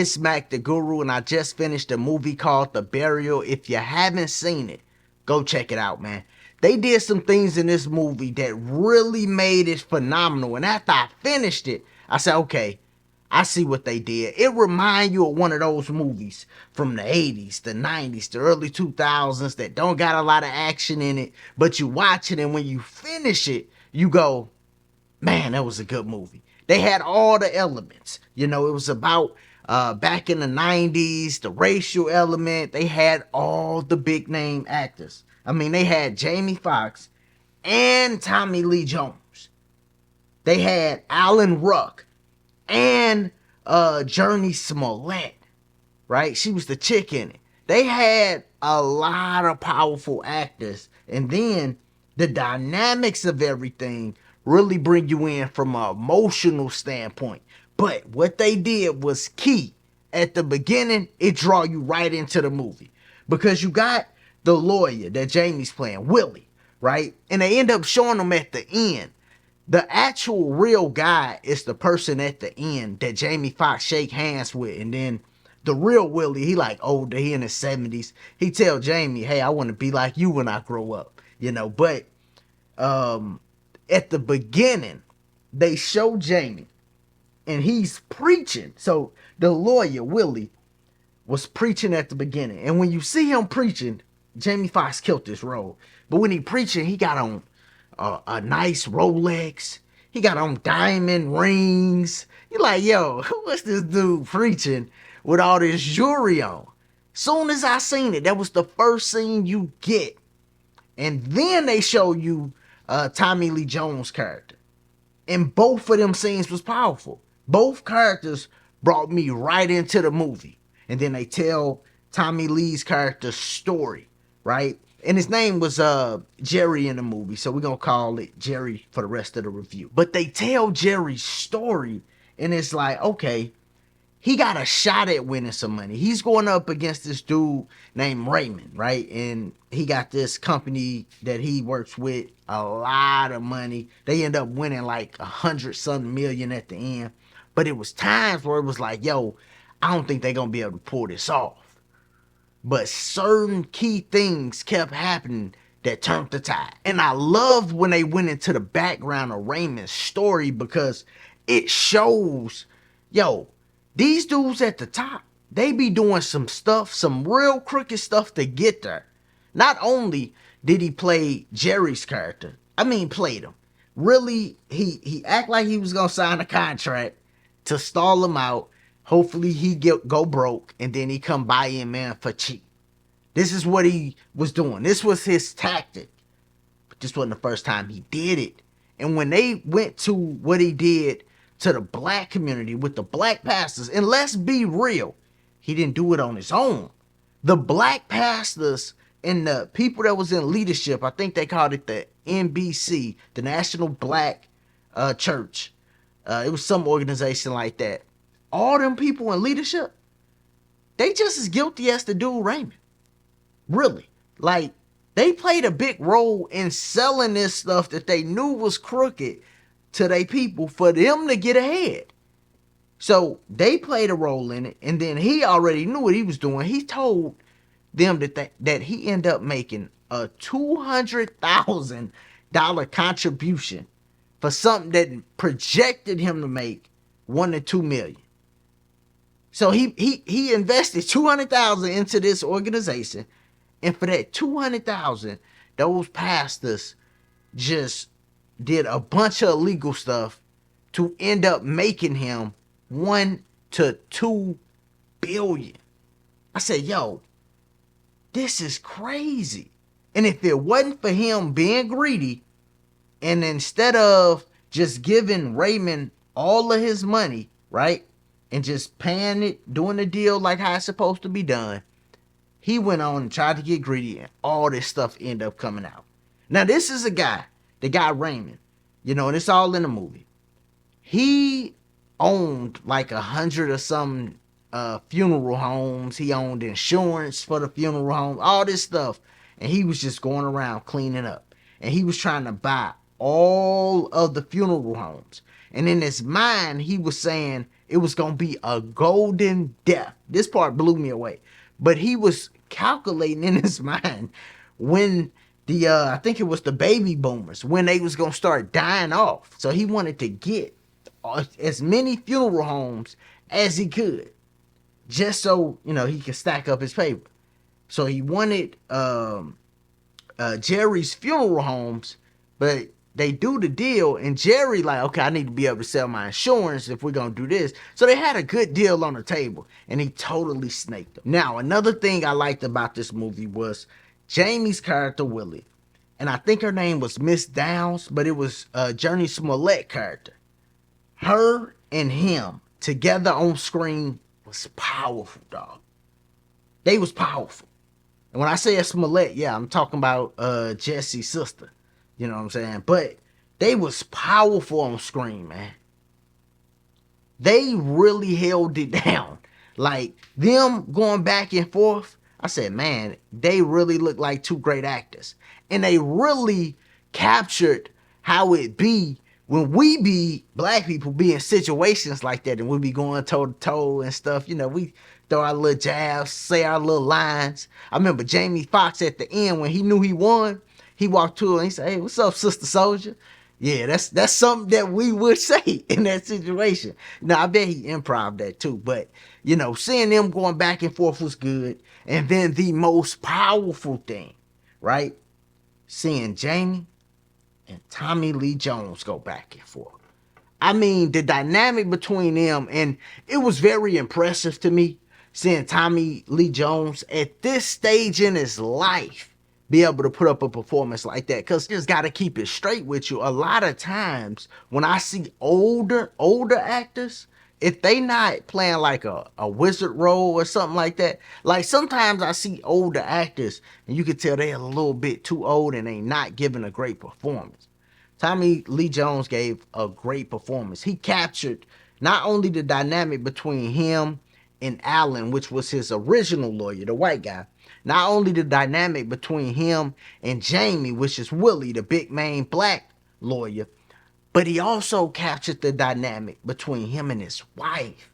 It's Mac the Guru, and I just finished a movie called The Burial. If you haven't seen it, go check it out, man. They did some things in this movie that really made it phenomenal. And after I finished it, I said, okay, I see what they did. It reminds you of one of those movies from the 80s, the 90s, the early 2000s that don't got a lot of action in it, but you watch it and when you finish it, you go, man, that was a good movie. They had all the elements. You know, it was about back in the 90s, the racial element. They had all the big name actors. I mean, they had Jamie Foxx and Tommy Lee Jones. They had Alan Ruck and Journey Smollett, right? She was the chick in it. They had a lot of powerful actors. And then the dynamics of everything really bring you in from an emotional standpoint. But what they did was key. At the beginning, it draw you right into the movie. Because you got the lawyer that Jamie's playing, Willie, right? And they end up showing him at the end. The actual real guy is the person at the end that Jamie Foxx shake hands with. And then the real Willie, he like older, he in his 70s. He tell Jamie, hey, I want to be like you when I grow up. You know, but at the beginning, they show Jamie and he's preaching. So the lawyer, Willie, was preaching at the beginning. And when you see him preaching, Jamie Foxx killed this role. But when he preaching, he got on a nice Rolex. He got on diamond rings. You're like, yo, what's this dude preaching with all this jewelry on? Soon as I seen it, that was the first scene you get. And then they show you Tommy Lee Jones' character. And both of them scenes was powerful. Both characters brought me right into the movie. And then they tell Tommy Lee's character's story, right? And his name was Jerry in the movie, so we're going to call it Jerry for the rest of the review. But they tell Jerry's story, and it's like, okay, he got a shot at winning some money. He's going up against this dude named Raymond, right? And he got this company that he works with, a lot of money. They end up winning like 100-something million at the end. But it was times where it was like, yo, I don't think they're going to be able to pull this off. But certain key things kept happening that turned the tide. And I loved when they went into the background of Raymond's story because it shows, yo, these dudes at the top, they be doing some stuff, some real crooked stuff to get there. Not only did he play Jerry's character, played him. Really, he act like he was gonna sign a contract to stall him out. Hopefully he go broke and then he come buy him man for cheap. This is what he was doing. This was his tactic. But this wasn't the first time he did it. And when they went to what he did to the black community with the black pastors, and let's be real, he didn't do it on his own. The black pastors and the people that was in leadership, I think they called it the NBC, the National Black Church. It was some organization like that. All them people in leadership, they just as guilty as the dude Raymond. Really. Like, they played a big role in selling this stuff that they knew was crooked to their people for them to get ahead. So they played a role in it, and then he already knew what he was doing. He told them that he ended up making a $200,000 contribution for something that projected him to make $1 to $2 million. So he invested $200,000 into this organization, and for that $200,000, those pastors just did a bunch of illegal stuff to end up making him $1 to $2 billion. I said, yo, this is crazy. And if it wasn't for him being greedy, and instead of just giving Raymond all of his money, right, and just paying it, doing the deal like how it's supposed to be done, he went on and tried to get greedy, and all this stuff ended up coming out. Now, this is a guy, the guy Raymond, and it's all in the movie. He owned like 100 or some funeral homes. He owned insurance for the funeral home, all this stuff. And he was just going around cleaning up. And he was trying to buy all of the funeral homes. And in his mind, he was saying, it was gonna be a golden death. This part blew me away. But he was calculating in his mind when the I think it was the baby boomers, when they was gonna start dying off. So he wanted to get as many funeral homes as he could, just so he could stack up his paper. So he wanted Jerry's funeral homes, but they do the deal, and Jerry like, okay, I need to be able to sell my insurance if we're gonna do this. So they had a good deal on the table, and he totally snaked them. Now, another thing I liked about this movie was Jamie's character Willie, and I think her name was Miss Downs, but it was Jurnee Smollett character. Her and him together on screen was powerful, dog. They was powerful. And when I say Smollett, yeah, I'm talking about Jesse's sister. You know what I'm saying? But they was powerful on screen, man. They really held it down. Like, them going back and forth, I said, man, they really look like two great actors. And they really captured how it be when we be, black people, be in situations like that, and we be going toe to toe and stuff. We throw our little jabs, say our little lines. I remember Jamie Foxx at the end, when he knew he won, he walked to her and he said, hey, what's up, Sister Soldier? Yeah, that's something that we would say in that situation. Now, I bet he improv that too, but seeing them going back and forth was good. And then the most powerful thing, right? Seeing Jamie and Tommy Lee Jones go back and forth. I mean, the dynamic between them, and it was very impressive to me seeing Tommy Lee Jones at this stage in his life be able to put up a performance like that. Because you just got to keep it straight with you. A lot of times when I see older actors, if they not playing like a wizard role or something like that, like sometimes I see older actors and you can tell they're a little bit too old and they not giving a great performance. Tommy Lee Jones gave a great performance. He captured not only the dynamic between him and Alan, which was his original lawyer, the white guy, not only the dynamic between him and Jamie, which is Willie, the big main black lawyer, but he also captured the dynamic between him and his wife.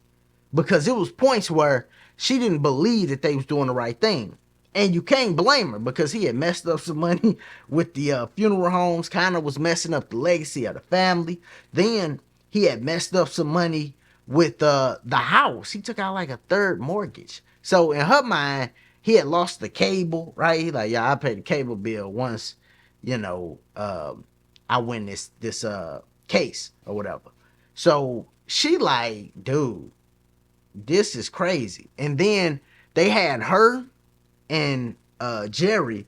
Because it was points where she didn't believe that they was doing the right thing. And you can't blame her, because he had messed up some money with the funeral homes, kind of was messing up the legacy of the family. Then he had messed up some money with the house. He took out like a third mortgage. So in her mind, he had lost the cable, right? He like, yeah, I paid the cable bill once, I win this case or whatever. So she like, dude, this is crazy. And then they had her and Jerry.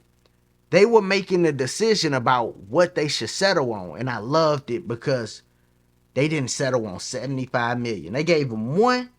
They were making a decision about what they should settle on, and I loved it because they didn't settle on $75 million. They gave them one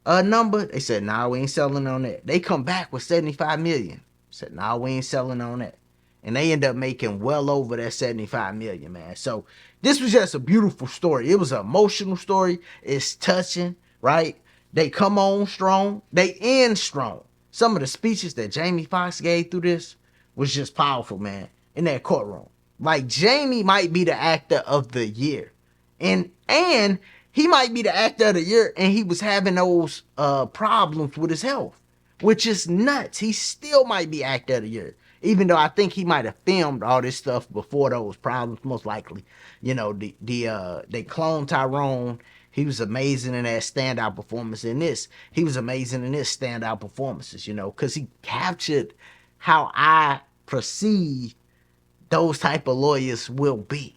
number. They said, nah, we ain't selling on that. They come back with $75 million. Said, nah, we ain't selling on that. And they end up making well over that $75 million, man. So this was just a beautiful story. It was an emotional story. It's touching, right? They come on strong. They end strong. Some of the speeches that Jamie Foxx gave through this was just powerful, man, in that courtroom. Like, Jamie might be the actor of the year. And he might be the actor of the year, and he was having those problems with his health, which is nuts. He still might be actor of the year, even though I think he might have filmed all this stuff before those problems, most likely. They cloned Tyrone. He was amazing in that standout performance. In this, he was amazing in his standout performances, because he captured how I perceive those type of lawyers will be,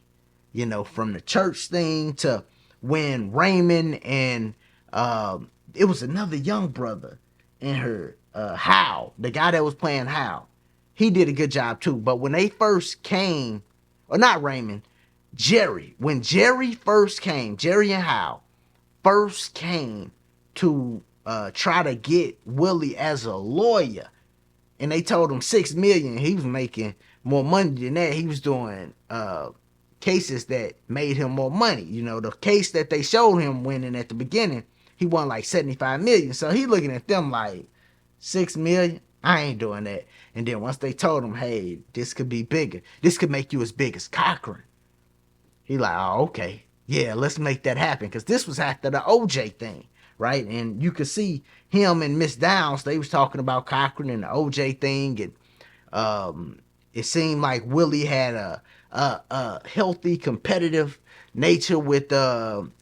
from the church thing to when Raymond and it was another young brother in her, Hal, the guy that was playing Hal, he did a good job too. But when they first came, or not Raymond, Jerry, when Jerry first came, Jerry and Hal first came to try to get Willie as a lawyer, and they told him $6 million. He was making more money than that. He was doing cases that made him more money. The case that they showed him winning at the beginning, he won like $75 million. So he looking at them like, $6 million? I ain't doing that. And then once they told him, hey, this could be bigger, this could make you as big as Cochran, he like, oh, okay, yeah, let's make that happen. Because this was after the OJ thing. right? And you could see him and Miss Downs, they was talking about Cochran and the OJ thing, and it seemed like Willie had a healthy, competitive nature with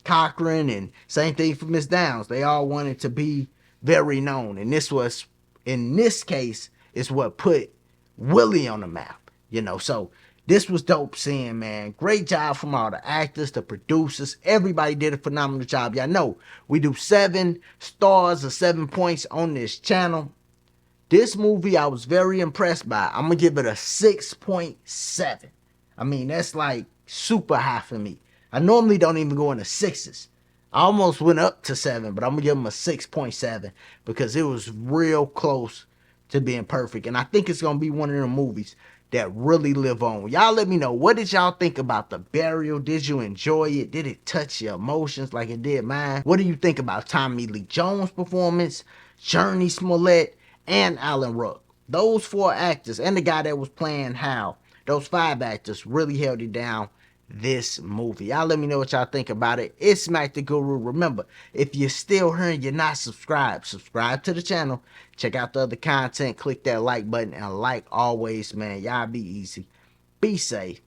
Cochran, and same thing for Miss Downs. They all wanted to be very known, and in this case, is what put Willie on the map. So this was dope seeing, man. Great job from all the actors, the producers. Everybody did a phenomenal job. Y'all know we do 7 stars or 7 points on this channel. This movie I was very impressed by. I'm going to give it a 6.7. I mean, that's like super high for me. I normally don't even go into 6s. I almost went up to 7, but I'm going to give them a 6.7 because it was real close to being perfect. And I think it's going to be one of the movies that really live on. Y'all let me know, what did y'all think about The Burial? Did you enjoy it? Did it touch your emotions like it did mine? What do you think about Tommy Lee Jones' performance, Jurnee Smollett, and Alan Ruck? Those 4 actors and the guy that was playing Hal, those 5 actors really held it down this movie. Y'all let me know what y'all think about it. It's Smack the Guru. Remember, if you're still here and you're not subscribed, subscribe to the channel. Check out the other content. Click that like button. And like always, man, y'all be easy. Be safe.